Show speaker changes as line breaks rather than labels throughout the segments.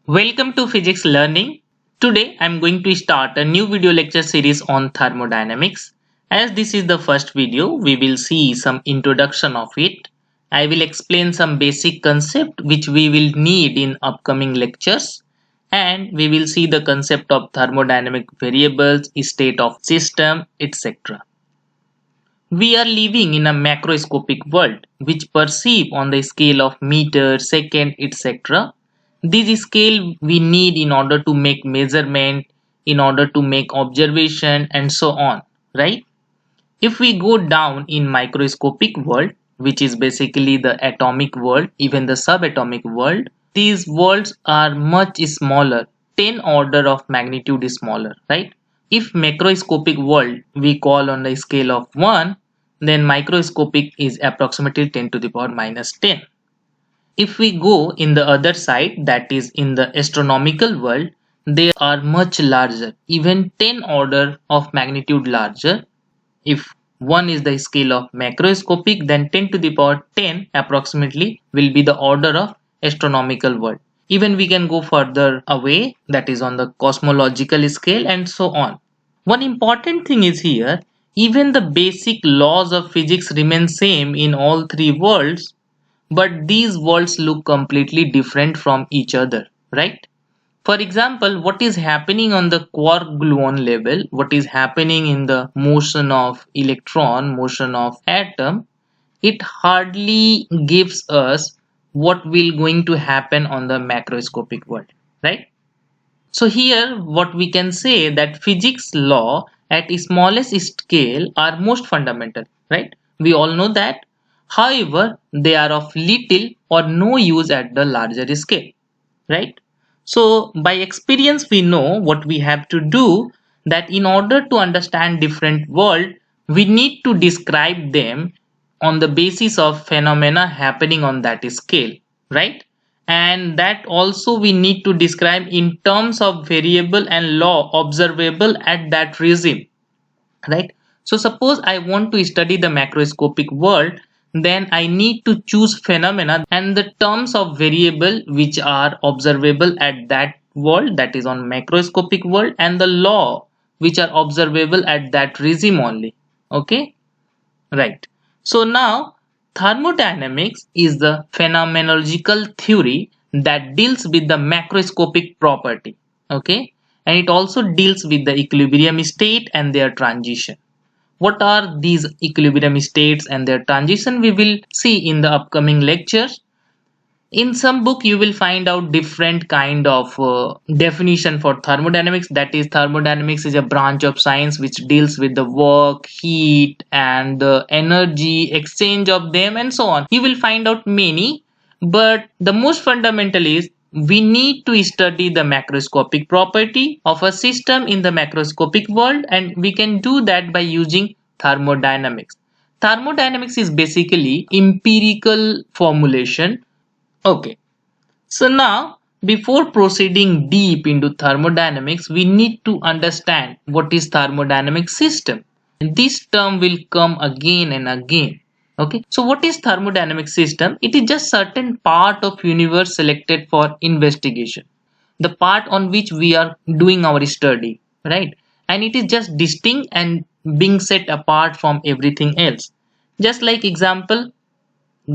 Welcome to Physics Learning. Today I'm going to start a new video lecture series on thermodynamics. As this is the first video, we will see some introduction of it. I will explain some basic concept which we will need in upcoming lectures, and we will see the concept of thermodynamic variables, state of system, etc. We are living in a macroscopic world which perceive on the scale of meter, second, etc. This scale we need in order to make measurement, in order to make observation and so on, right? If we go down in microscopic world, which is basically the atomic world, even the subatomic world, these worlds are much smaller, 10 order of magnitude smaller, right? If macroscopic world we call on the scale of 1, then microscopic is approximately 10 to the power minus 10. If we go in the other side, that is in the astronomical world, they are much larger, even 10 order of magnitude larger. If 1 is the scale of macroscopic, then 10 to the power 10 approximately will be the order of astronomical world. Even we can go further away, that is on the cosmological scale and so on. One important thing is here, even the basic laws of physics remain same in all three worlds, but these worlds look completely different from each other, right? For example, what is happening on the quark gluon level, what is happening in the motion of electron, motion of atom, it hardly gives us what will going to happen on the macroscopic world, right? So here what we can say that physics law at smallest scale are most fundamental, right? We all know that. However, they are of little or no use at the larger scale, right? So by experience we know what we have to do, that in order to understand different world, we need to describe them on the basis of phenomena happening on that scale, right? And that also we need to describe in terms of variable and law observable at that regime, right? So suppose I want to study the macroscopic world, then I need to choose phenomena and the terms of variable which are observable at that world, that is on macroscopic world, and the law which are observable at that regime only. Okay, right. So now thermodynamics is the phenomenological theory that deals with the macroscopic property. Okay, and it also deals with the equilibrium state and their transition. What are these equilibrium states and their transition, we will see in the upcoming lectures. In some book you will find out different kind of definition for thermodynamics, that is thermodynamics is a branch of science which deals with the work, heat and the energy exchange of them and so on. You will find out many, but the most fundamental is we need to study the macroscopic property of a system in the macroscopic world, and we can do that by using thermodynamics. Thermodynamics is basically empirical formulation. Okay, so now before proceeding deep into thermodynamics, we need to understand what is thermodynamic system. And this term will come again and again. Okay, so what is thermodynamic system? It is just certain part of universe selected for investigation, the part on which we are doing our study, right? And it is just distinct and being set apart from everything else. Just like example,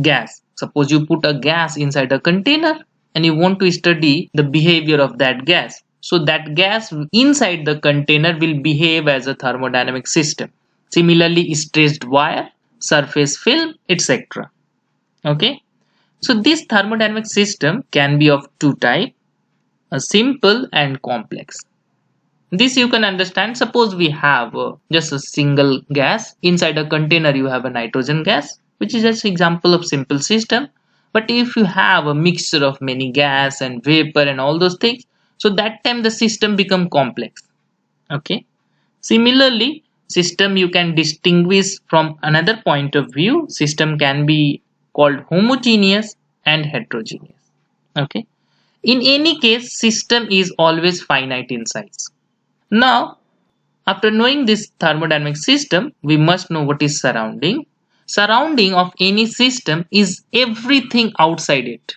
gas. Suppose you put a gas inside a container and you want to study the behavior of that gas. So that gas inside the container will behave as a thermodynamic system. Similarly, stressed wire, surface film, etc. Okay. So this thermodynamic system can be of two types, a simple and complex. This you can understand. Suppose we have just a single gas. Inside a container you have a nitrogen gas, which is just example of simple system. But if you have a mixture of many gas and vapor and all those things, so that time the system become complex. Okay. Similarly, system you can distinguish from another point of view. System can be called homogeneous and heterogeneous. Okay. In any case, system is always finite in size. Now, after knowing this thermodynamic system, we must know what is surrounding. Surrounding of any system is everything outside it.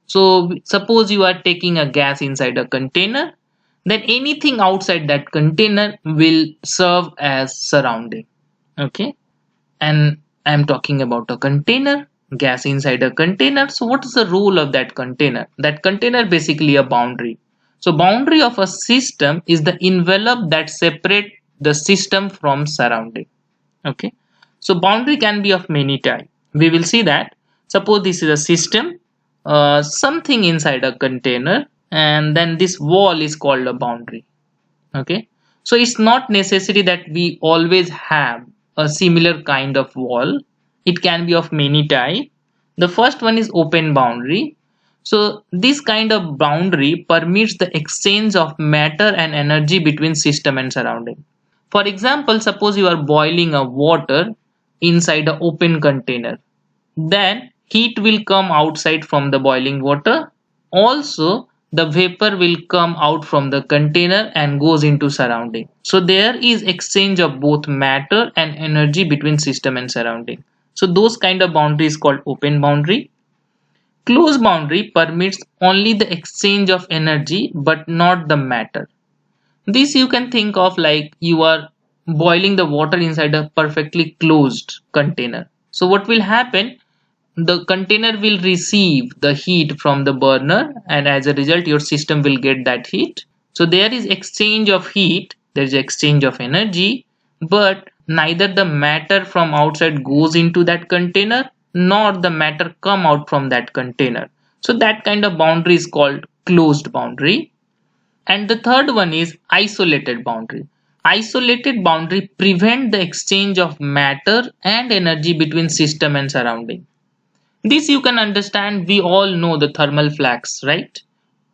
So suppose you are taking a gas inside a container, then anything outside that container will serve as surrounding. Okay, and I'm talking about a container, gas inside a container. So what is the role of that container? That container basically a boundary. So boundary of a system is the envelope that separate the system from surrounding. Okay, so boundary can be of many types. We will see that. Suppose this is a system, something inside a container, and then this wall is called a boundary. Okay, so it's not necessary that we always have a similar kind of wall. It can be of many type. The first one is open boundary. So this kind of boundary permits the exchange of matter and energy between system and surrounding. For example, suppose you are boiling a water inside an open container, then heat will come outside from the boiling water. Also, the vapor will come out from the container and goes into surrounding. So there is exchange of both matter and energy between system and surrounding. So those kind of boundary is called open boundary. Closed boundary permits only the exchange of energy but not the matter. This you can think of like you are boiling the water inside a perfectly closed container. So what will happen? The container will receive the heat from the burner, and as a result your system will get that heat. So there is exchange of heat, there is exchange of energy, but neither the matter from outside goes into that container nor the matter come out from that container. So that kind of boundary is called closed boundary. And the third one is isolated boundary. Isolated boundary prevent the exchange of matter and energy between system and surrounding. This you can understand. We all know the thermal flux, right?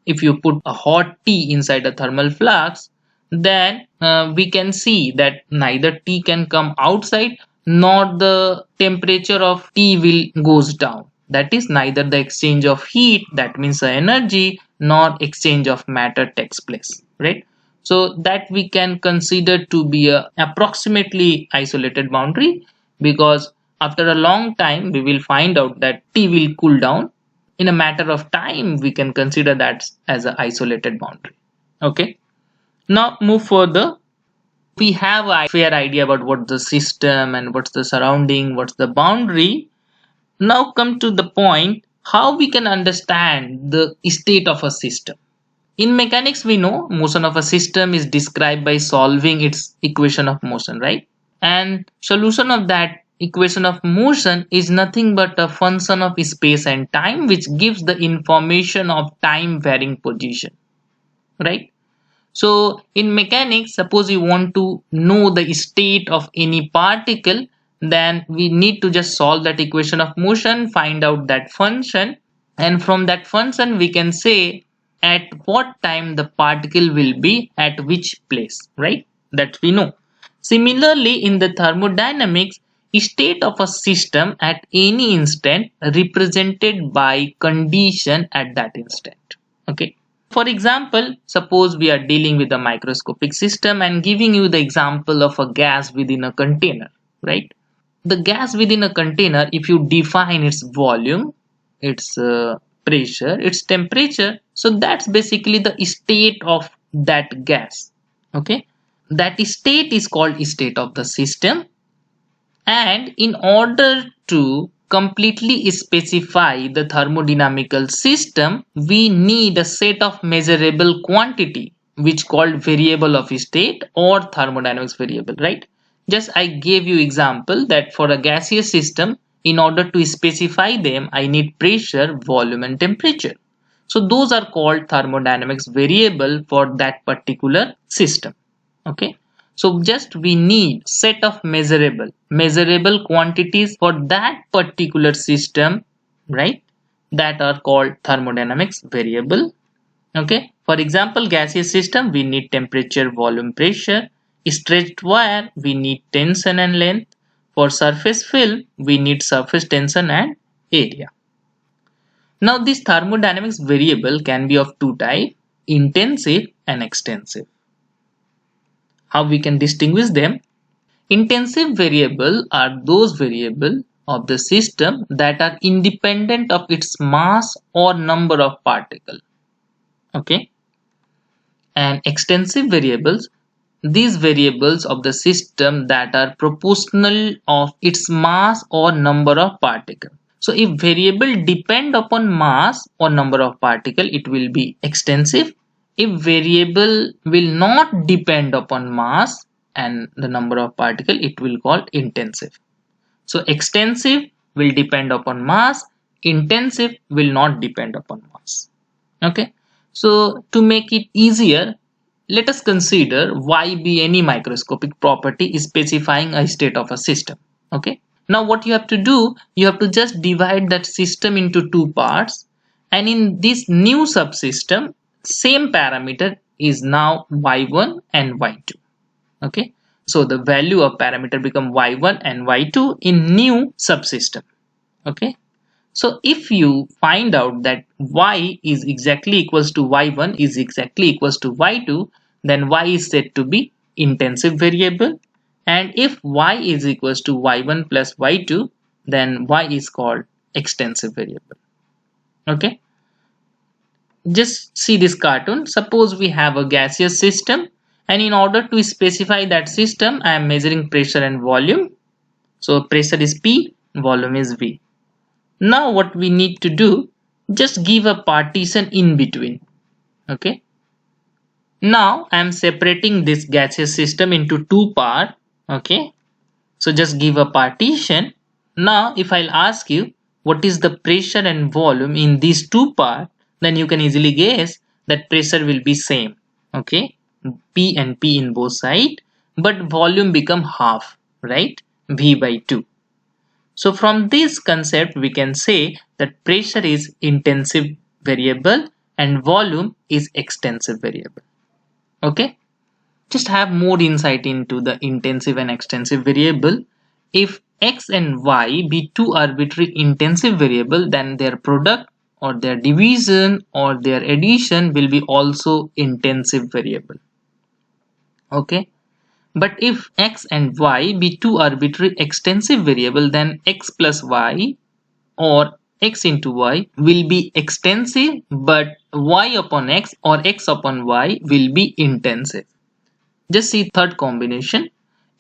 If you put a hot tea inside a thermal flux, then we can see that neither tea can come outside nor the temperature of tea will goes down. That is, neither the exchange of heat, that means the energy, nor exchange of matter takes place, right? So that we can consider to be a approximately isolated boundary, because after a long time we will find out that tea will cool down. In a matter of time we can consider that as an isolated boundary. Okay, now move further. We have a fair idea about what the system and what's the surrounding, what's the boundary. Now come to the point how we can understand the state of a system. In mechanics we know motion of a system is described by solving its equation of motion, right? And solution of that equation of motion is nothing but a function of space and time, which gives the information of time varying position, right? So in mechanics, suppose you want to know the state of any particle, then we need to just solve that equation of motion, find out that function, and from that function we can say at what time the particle will be at which place, right? That we know. Similarly, in the thermodynamics, state of a system at any instant represented by condition at that instant. Okay. For example, suppose we are dealing with a microscopic system and giving you the example of a gas within a container, right? The gas within a container, if you define its volume, its pressure, its temperature, so that's basically the state of that gas. Okay, that state is called state of the system. And in order to completely specify the thermodynamical system, we need a set of measurable quantity which called variable of state or thermodynamics variable, right? Just I gave you example that for a gaseous system, in order to specify them, I need pressure, volume and temperature. So those are called thermodynamics variable for that particular system. Okay. So just we need set of measurable quantities for that particular system, right? That are called thermodynamics variable. Okay. For example, gaseous system, we need temperature, volume, pressure. Stretched wire, we need tension and length. For surface film, we need surface tension and area. Now this thermodynamics variable can be of two types, intensive and extensive. How we can distinguish them? Intensive variable are those variable of the system that are independent of its mass or number of particles. Okay, and extensive variables, these variables of the system that are proportional of its mass or number of particles. So if variable depend upon mass or number of particle, it will be extensive. If variable will not depend upon mass and the number of particle, it will call intensive. So extensive will depend upon mass, intensive will not depend upon mass. Okay. So to make it easier, let us consider why be any microscopic property is specifying a state of a system. Okay. Now what you have to do, you have to just divide that system into two parts, and in this new subsystem, same parameter is now y1 and y2. Okay. So the value of parameter become y1 and y2 in new subsystem. Okay. So if you find out that y is exactly equals to y1 is exactly equals to y2, then y is said to be intensive variable, and if y is equals to y1 plus y2, then y is called extensive variable. Okay, just see this cartoon. Suppose we have a gaseous system, and in order to specify that system, I am measuring pressure and volume. So pressure is P, volume is V. Now what we need to do, just give a partition in between. Okay, now I am separating this gaseous system into two parts. Okay, so just give a partition. Now if I'll ask you what is the pressure and volume in these two parts, then you can easily guess that pressure will be same. Okay, P and P in both sides, but volume become half, right? V by 2. So from this concept, we can say that pressure is intensive variable and volume is extensive variable. Okay, just have more insight into the intensive and extensive variable. If x and y be two arbitrary intensive variable, then their product or their division or their addition will be also intensive variable. Okay. But if x and y be two arbitrary extensive variable, then x plus y or x into y will be extensive, but y upon x or x upon y will be intensive. Just see third combination.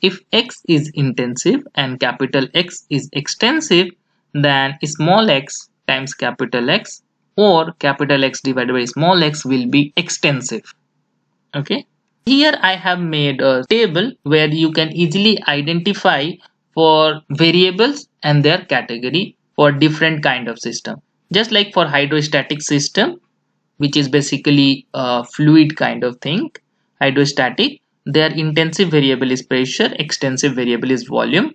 If x is intensive and capital X is extensive, then small x times capital X or capital X divided by small x will be extensive. Okay. Here I have made a table where you can easily identify for variables and their category for different kind of system. Just like for hydrostatic system, which is basically a fluid kind of thing, hydrostatic, their intensive variable is pressure, extensive variable is volume.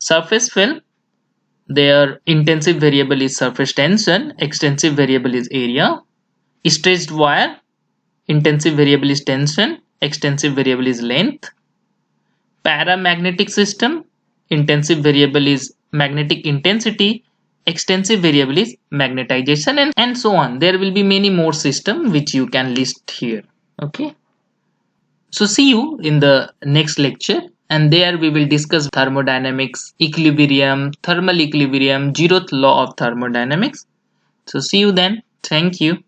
Surface film, their intensive variable is surface tension, extensive variable is area. Stretched wire, intensive variable is tension, extensive variable is length. Paramagnetic system, intensive variable is magnetic intensity, extensive variable is magnetization, and so on. There will be many more systems which you can list here. Okay. So see you in the next lecture, and there we will discuss thermodynamics, equilibrium, thermal equilibrium, zeroth law of thermodynamics. So see you then. Thank you.